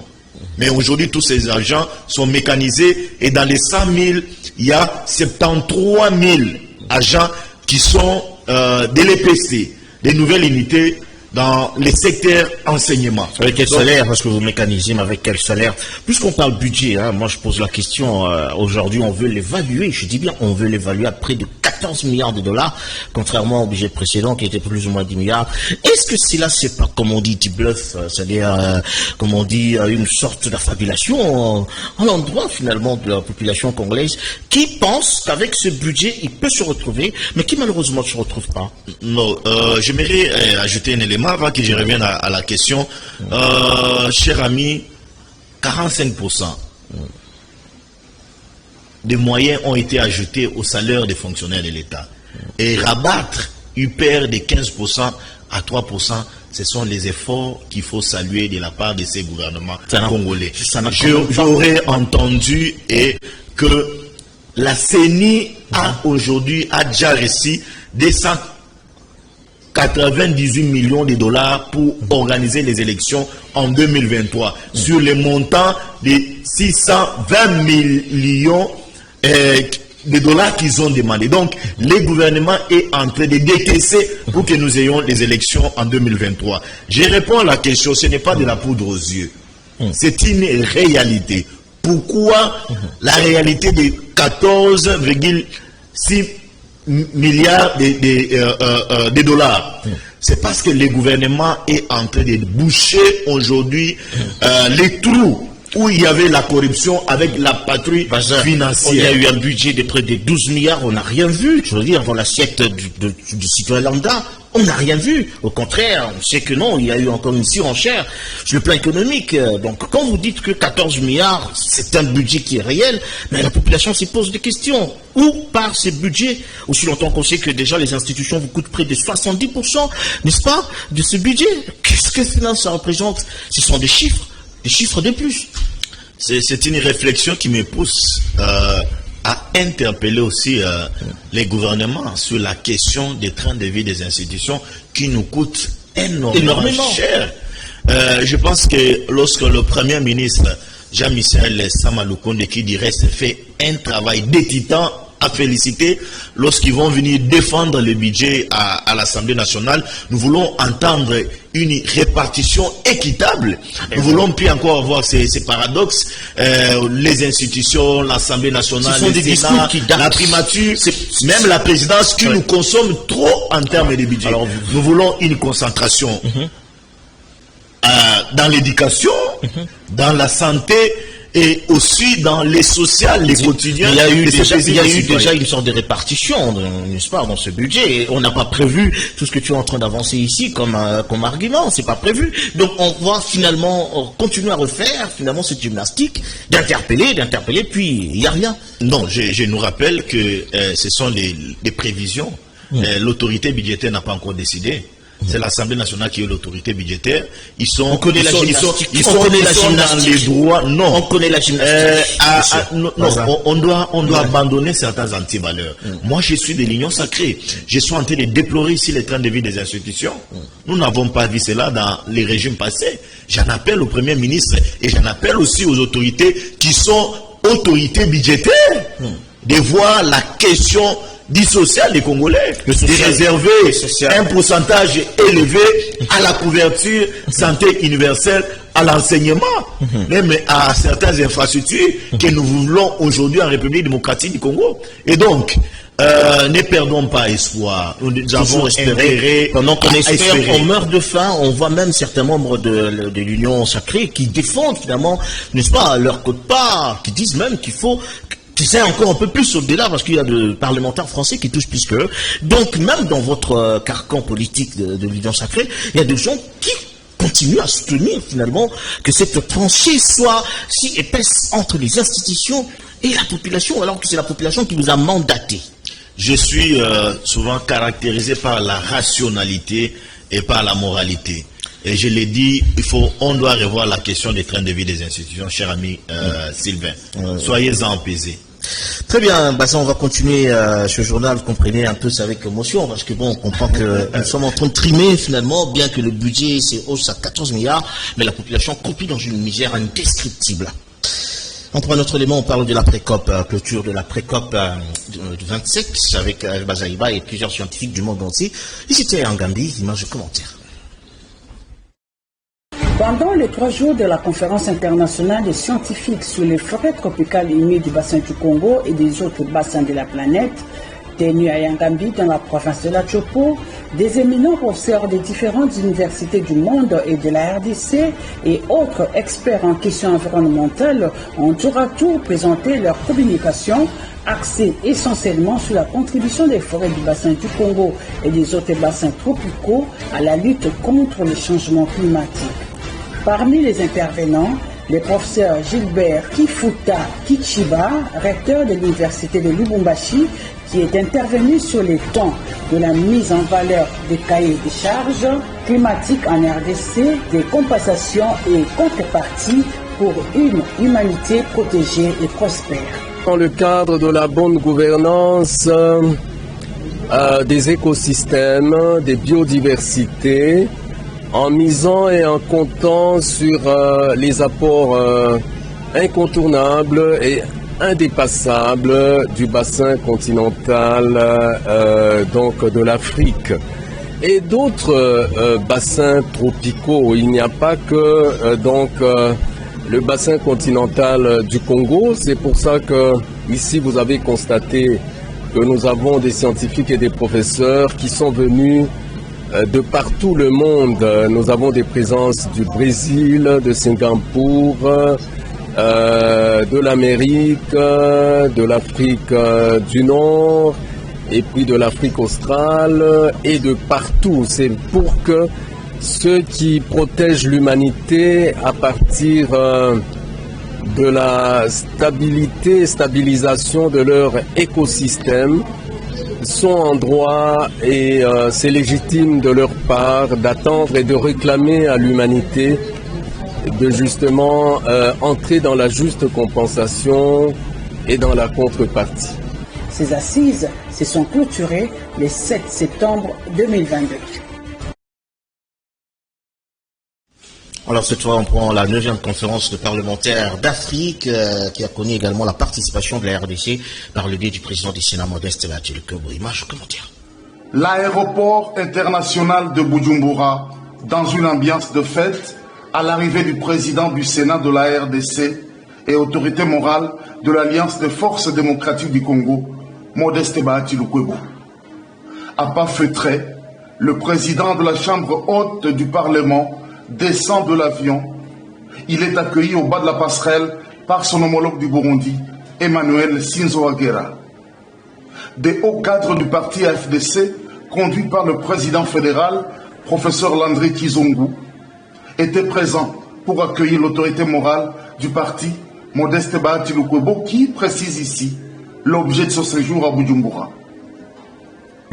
Mais aujourd'hui, tous ces agents sont mécanisés et dans les 100 000, il y a 73 000 agents qui sont de l'EPC, des nouvelles unités dans les secteurs enseignement. Avec quel salaire? Parce que vous mécanisez, mais avec quel salaire? Puisqu'on parle budget, hein, moi je pose la question, aujourd'hui on veut l'évaluer, je dis bien on veut l'évaluer à près de 14 milliards de dollars, contrairement au budget précédent qui était plus ou moins 10 milliards. Est-ce que c'est là, c'est pas, comme on dit, du bluff, c'est-à-dire, comme on dit, une sorte d'affabulation à l'endroit finalement de la population congolaise qui pense qu'avec ce budget il peut se retrouver, mais qui malheureusement ne se retrouve pas? Non, j'aimerais ajouter un élément avant que je revienne à la question. Cher ami, 45% des moyens ont été ajoutés au salaire des fonctionnaires de l'État. Et rabattre une paire de 15% à 3%, ce sont les efforts qu'il faut saluer de la part de ces gouvernements congolais. J'aurais entendu et que la CENI a aujourd'hui déjà reçu des 98 millions de dollars pour organiser les élections en 2023 sur les montants de 620 millions de dollars qu'ils ont demandé. Donc, le gouvernement est en train de décaisser pour que nous ayons les élections en 2023. Je réponds à la question, ce n'est pas de la poudre aux yeux. C'est une réalité. Pourquoi la réalité de 14,6 milliards de dollars? C'est parce que le gouvernement est en train de boucher aujourd'hui les trous où il y avait la corruption avec la patrouille financière. Il y a eu un budget de près de 12 milliards, on n'a rien vu, je veux dire, dans l'assiette du citoyen lambda. On n'a rien vu. Au contraire, on sait que non, il y a eu encore une surenchère sur le plan économique. Donc, quand vous dites que 14 milliards, c'est un budget qui est réel, mais la population se pose des questions. Où part ces budgets? Aussi longtemps qu'on sait que déjà les institutions vous coûtent près de 70%, n'est-ce pas, de ce budget? Qu'est-ce que finalement ça représente? Ce sont des chiffres de plus. C'est une réflexion qui me pousse à interpeller aussi les gouvernements sur la question des trains de vie des institutions qui nous coûtent énormément cher. Je pense que lorsque le Premier ministre Jean-Michel Sama Lukonde, qui dirait fait un travail de titan à féliciter, lorsqu'ils vont venir défendre le budget à l'Assemblée nationale, nous voulons entendre une répartition équitable. Nous voulons plus encore avoir ces paradoxes. Les institutions, l'Assemblée nationale, ce sont des discours qui datent. La primature, même la présidence qui nous consomme trop en termes de budget. Alors, nous voulons une concentration dans l'éducation, dans la santé, et aussi dans les sociales, les quotidiens. Il y a eu déjà une sorte de répartition, n'est-ce pas, dans ce budget. Et on n'a pas prévu tout ce que tu es en train d'avancer ici comme argument. C'est pas prévu. Donc on va finalement continuer à refaire finalement cette gymnastique d'interpeller, puis il n'y a rien. Non, je nous rappelle que ce sont des prévisions. L'autorité budgétaire n'a pas encore décidé. C'est l'Assemblée nationale qui est l'autorité budgétaire. On connaît la gymnastique. Dans les droits. Non. On connaît la gymnastique. On doit abandonner certains antivaleurs. Moi, je suis de l'Union sacrée. Je suis en train de déplorer ici les trains de vie des institutions. Nous n'avons pas vu cela dans les régimes passés. J'en appelle au Premier ministre et j'en appelle aussi aux autorités qui sont autorités budgétaires de voir la question du social des Congolais, de réserver un pourcentage élevé à la couverture santé universelle, à l'enseignement, même à certaines infrastructures que nous voulons aujourd'hui en République démocratique du Congo. Et donc, ne perdons pas espoir. Nous avons espéré. Pendant qu'on espère, on meurt de faim. On voit même certains membres de l'Union sacrée qui défendent finalement, n'est-ce pas, leur quote-part, qui disent même qu'il faut qu'ils aient encore un peu plus au-delà parce qu'il y a de parlementaires français qui touchent plus qu'eux. Donc même dans votre carcan politique de l'Union sacrée, il y a des gens qui continuent à soutenir finalement que cette tranchée soit si épaisse entre les institutions et la population, alors que c'est la population qui vous a mandaté. Je suis souvent caractérisé par la rationalité et par la moralité. Et je l'ai dit, on doit revoir la question des trains de vie des institutions, cher ami Sylvain. Soyez-en apaisés. Très bien, ça, on va continuer ce journal, vous comprenez un peu ça avec émotion, parce que bon, on comprend que nous sommes en train de trimer finalement, bien que le budget s'est hausse à 14 milliards, mais la population croupit dans une misère indescriptible. On prend un autre élément, on parle de la pré-COP, clôture de la pré-COP du 27, avec Bazaïba et plusieurs scientifiques du monde entier. Ici, c'était en Gambie, image de commentaire. Pendant les 3 jours de la conférence internationale des scientifiques sur les forêts tropicales humides du bassin du Congo et des autres bassins de la planète, tenue à Yangambi dans la province de la Chopo, des éminents professeurs des différentes universités du monde et de la RDC et autres experts en questions environnementales ont tour à tour présenté leur communication axée essentiellement sur la contribution des forêts du bassin du Congo et des autres bassins tropicaux à la lutte contre le changement climatique. Parmi les intervenants, le professeur Gilbert Kifuta Kichiba, recteur de l'université de Lubumbashi, qui est intervenu sur les temps de la mise en valeur des cahiers de charges climatiques en RDC, des compensations et contreparties pour une humanité protégée et prospère. Dans le cadre de la bonne gouvernance des écosystèmes, des biodiversités, en misant et en comptant sur les apports incontournables et indépassables du bassin continental donc de l'Afrique et d'autres bassins tropicaux. Il n'y a pas que le bassin continental du Congo. C'est pour ça que ici vous avez constaté que nous avons des scientifiques et des professeurs qui sont venus de partout le monde. Nous avons des présences du Brésil, de Singapour, de l'Amérique, de l'Afrique du Nord et puis de l'Afrique australe et de partout. C'est pour que ceux qui protègent l'humanité à partir de la stabilisation de leur écosystème sont en droit et c'est légitime de leur part d'attendre et de réclamer à l'humanité de justement entrer dans la juste compensation et dans la contrepartie. Ces assises se sont clôturées le 7 septembre 2022. Alors cette fois, on prend la 9e conférence de parlementaires d'Afrique qui a connu également la participation de la RDC par le biais du président du Sénat, Modeste Bathily-Lukwebo. Image commentaire. L'aéroport international de Bujumbura, dans une ambiance de fête, à l'arrivée du président du Sénat de la RDC et autorité morale de l'Alliance des forces démocratiques du Congo, Modeste Bathily-Lukwebo. À pas feutré, le président de la Chambre haute du Parlement descend de l'avion. Il est accueilli au bas de la passerelle par son homologue du Burundi, Emmanuel Sinzo Aguera. Des hauts cadres du parti AFDC, conduits par le président fédéral, professeur Landry Kizungu, étaient présents pour accueillir l'autorité morale du parti, Modeste Bathily-Lukwebo, qui précise ici l'objet de ce séjour à Bujumbura.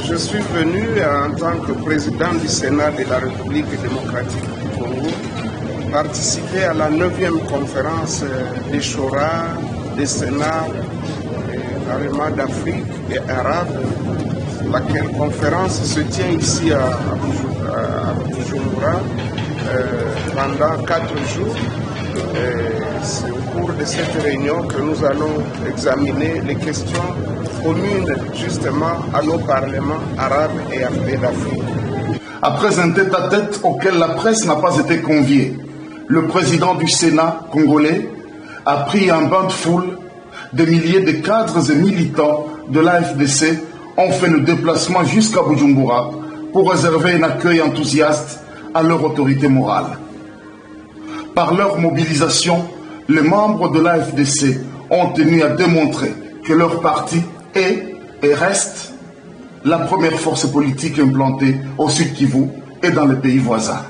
Je suis venu en tant que président du Sénat de la République démocratique du Congo participer à la 9e conférence des Chora, des Sénats, carrément d'Afrique et arabe. Laquelle conférence se tient ici à Bujumbura pendant 4 jours. C'est au cours de cette réunion que nous allons examiner les questions communes justement à nos parlements arabes et d'Afrique. Après un tête-à-tête auquel la presse n'a pas été conviée, le président du Sénat congolais a pris un bain de foule. Des milliers de cadres et militants de l'AFDC ont fait le déplacement jusqu'à Bujumbura pour réserver un accueil enthousiaste à leur autorité morale. Par leur mobilisation, les membres de l'AFDC ont tenu à démontrer que leur parti est et reste la première force politique implantée au Sud Kivu et dans les pays voisins.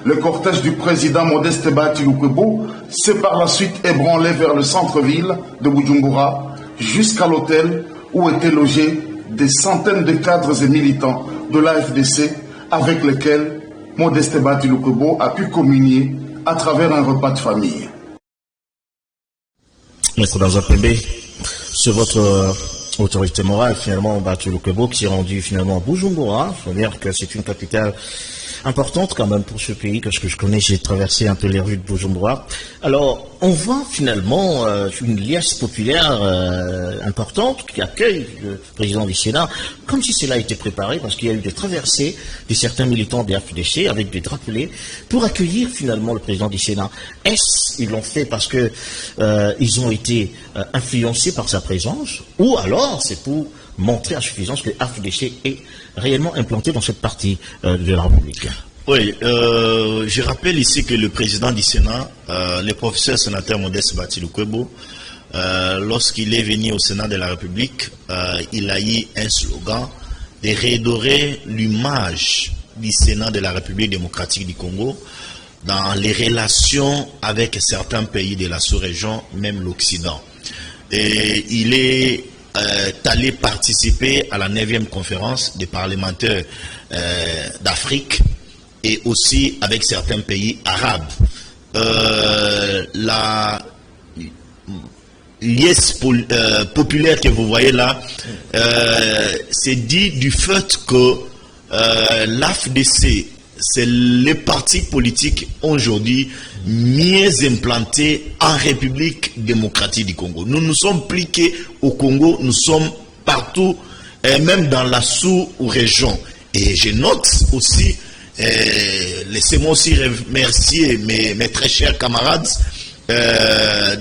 Le cortège du président Modeste Bathily-Lukwebo s'est par la suite ébranlé vers le centre-ville de Bujumbura jusqu'à l'hôtel où étaient logés des centaines de cadres et militants de l'AFDC avec lesquels Modeste Bathily-Lukwebo a pu communier à travers un repas de famille. Maître Danzapembe, c'est votre autorité morale, finalement, Bathily-Lukwebo, qui est rendu finalement à Bujumbura. Il faut dire que c'est une capitale importante quand même pour ce pays, parce que je connais, j'ai traversé un peu les rues de Bujumbura. Alors, on voit finalement une liesse populaire importante qui accueille le président du Sénat, comme si cela a été préparé, parce qu'il y a eu des traversées de certains militants des FDC avec des drapelés pour accueillir finalement le président du Sénat. Est-ce qu'ils l'ont fait parce que ils ont été influencés par sa présence, ou alors c'est pour montrer à suffisance que le FDC est réellement implanté dans cette partie de la République? Oui, je rappelle ici que le président du Sénat, le professeur sénateur Modeste Bathily-Lukwebo, lorsqu'il est venu au Sénat de la République, il a eu un slogan de redorer l'image du Sénat de la République démocratique du Congo dans les relations avec certains pays de la sous-région, même l'Occident. Et il est allé participer à la 9e conférence des parlementaires d'Afrique et aussi avec certains pays arabes. La liesse populaire que vous voyez là, c'est dit du fait que l'AFDC, c'est le parti politique aujourd'hui mieux implanté en République démocratique du Congo. Nous ne sommes plus qu'au Congo, nous sommes partout, même dans la sous-région. Et je note aussi, laissez-moi aussi remercier mes très chers camarades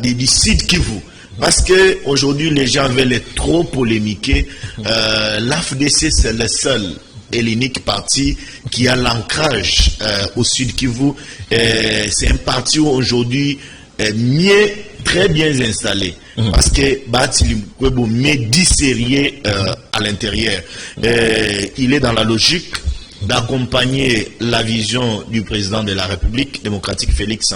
du Sud Kivu. Parce que aujourd'hui les gens veulent trop polémiquer. L'AFDC, c'est le seul et l'unique parti qui a l'ancrage au Sud Kivu. C'est un parti aujourd'hui mieux très bien installé. Parce que Bahati Lukwebo met 10 sérieux à l'intérieur. Il est dans la logique d'accompagner la vision du président de la République démocratique Félix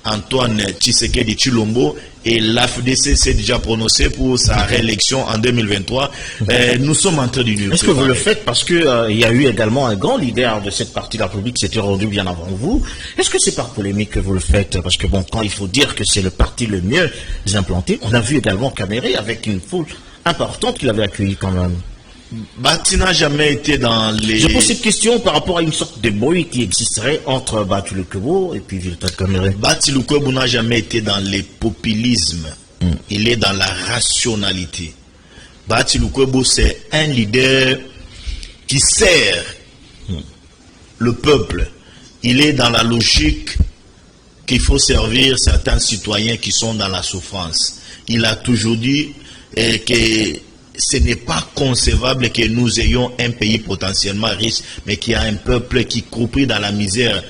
Antoine Tshisekedi Tshilombo, et l'AFDC s'est déjà prononcé pour sa réélection en 2023. Nous sommes en train de lui. Est-ce que vous le faites parce que il y a eu également un grand leader de cette partie de la République qui s'était rendu bien avant vous? Est-ce que c'est par polémique que vous le faites? Parce que bon, quand il faut dire que c'est le parti le mieux implanté, on a vu également Caméré avec une foule importante qu'il avait accueillie quand même. Bahati n'a jamais été dans les... Je pose cette question par rapport à une sorte de bruit qui existerait entre Bahati Lukwebo et puis Vilta Caméré. Bahati Lukwebo n'a jamais été dans les populismes. Il est dans la rationalité. Bahati Lukwebo, c'est un leader qui sert le peuple. Il est dans la logique qu'il faut servir certains citoyens qui sont dans la souffrance. Il a toujours dit que ce n'est pas concevable que nous ayons un pays potentiellement riche, mais qui a un peuple qui croupit dans la misère,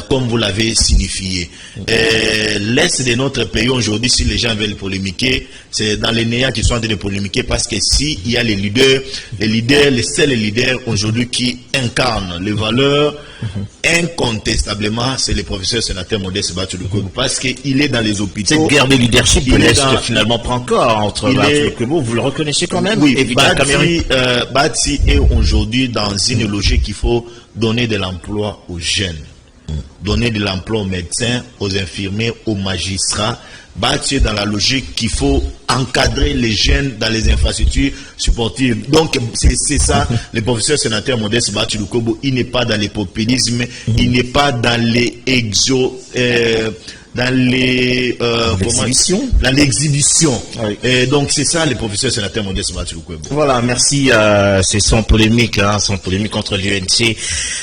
comme vous l'avez signifié. L'Est de notre pays aujourd'hui, si les gens veulent polémiquer, c'est dans les néants qui sont en train de polémiquer, parce que si il y a les seuls leaders aujourd'hui qui incarnent les valeurs, incontestablement, c'est le professeur sénateur Modeste Bahati Lukwebo, parce qu'il est dans les hôpitaux. Cette guerre de leadership de l'Est finalement prend corps entre Bahati Lukwebo, vous le reconnaissez quand même? Oui, Bahati est aujourd'hui dans une logique qu'il faut donner de l'emploi aux jeunes, donner de l'emploi aux médecins, aux infirmiers, aux magistrats. Bahati est dans la logique qu'il faut encadrer les jeunes dans les infrastructures sportives. Donc c'est ça, le professeur sénateur Modeste Bahati Lukwebo, il n'est pas dans les populismes, il n'est pas dans les dans l'exhibition. Oui. Donc c'est ça le professeur sénateur Modeste Bahati Lukwebo. Voilà, merci. C'est sans polémique, sans polémique entre l'UNC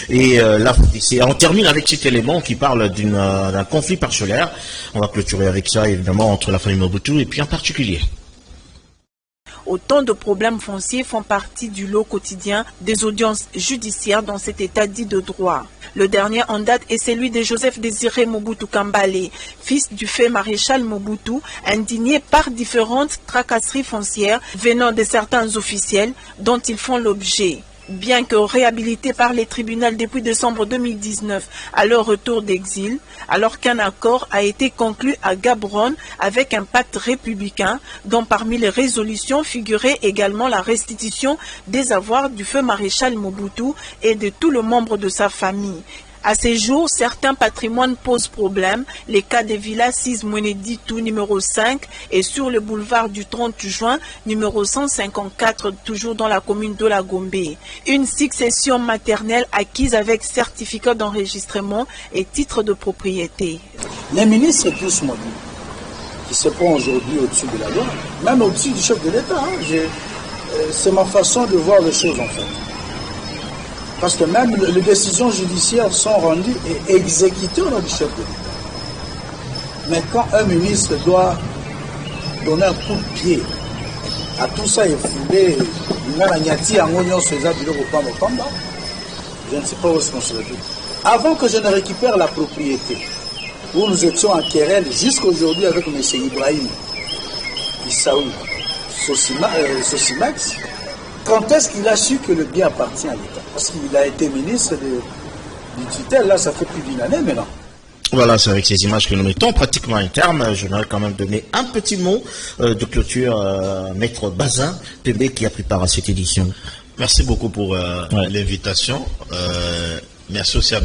et l'AFDC. On termine avec cet élément qui parle d'un conflit parcellaire. On va clôturer avec ça, évidemment, entre la famille Mobutu et puis en particulier. Autant de problèmes fonciers font partie du lot quotidien des audiences judiciaires dans cet état dit de droit. Le dernier en date est celui de Joseph Désiré Mobutu Kambale, fils du fait maréchal Mobutu, indigné par différentes tracasseries foncières venant de certains officiels dont ils font l'objet. Bien que réhabilités par les tribunaux depuis décembre 2019 à leur retour d'exil, alors qu'un accord a été conclu à Gaborone avec un pacte républicain dont parmi les résolutions figurait également la restitution des avoirs du feu maréchal Mobutu et de tout le membre de sa famille. À ces jours, certains patrimoines posent problème. Les cas des villas 6 Mweneditu numéro 5 et sur le boulevard du 30 juin numéro 154, toujours dans la commune de la Gombe. Une succession maternelle acquise avec certificat d'enregistrement et titre de propriété. Les ministres tous mobiles, qui se prend aujourd'hui au-dessus de la loi, même au-dessus du chef de l'État. C'est ma façon de voir les choses en fait. Parce que même les décisions judiciaires sont rendues et exécutées au nom du chef de l'État. Mais quand un ministre doit donner un coup de pied à tout ça et fouler, je ne sais pas où est-ce qu'on se retrouve. Avant que je ne récupère la propriété, où nous étions en querelle jusqu'aujourd'hui avec M. Ibrahim Issaoui Sosimax, quand est-ce qu'il a su que le bien appartient à l'État? Parce qu'il a été ministre du tutelle, là, ça fait plus d'une année maintenant. Voilà, c'est avec ces images que nous mettons pratiquement un terme. Je voudrais quand même donner un petit mot de clôture à Maître Bazin, PB, qui a pris part à cette édition. Merci beaucoup pour l'invitation. Merci aussi à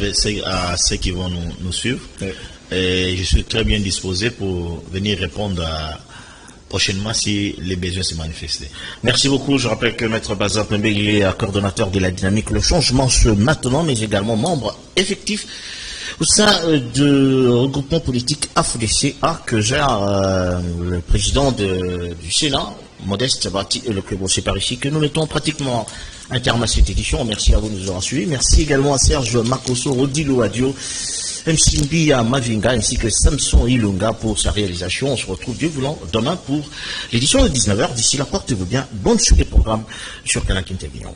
ceux qui vont nous suivre. Oui. Et je suis très bien disposé pour venir répondre prochainement si les besoins se manifestent. Merci beaucoup. Je rappelle que Maître Bazin Pembe, il est coordonnateur de la dynamique Le Changement ce maintenant, mais également membre effectif au sein du regroupement politique AFDCA que gère le président du Sénat, Modeste Bahati Lukwebo. C'est par ici que nous mettons pratiquement un terme à cette édition. Merci à vous de nous avoir suivis. Merci également à Serge Makoso, Rodilo Adio, Msimbi à Mavinga ainsi que Samson Ilunga pour sa réalisation. On se retrouve Dieu voulant demain pour l'édition de 19h. D'ici là, portez-vous bien. Bonne suite des programmes sur Canal Télévision.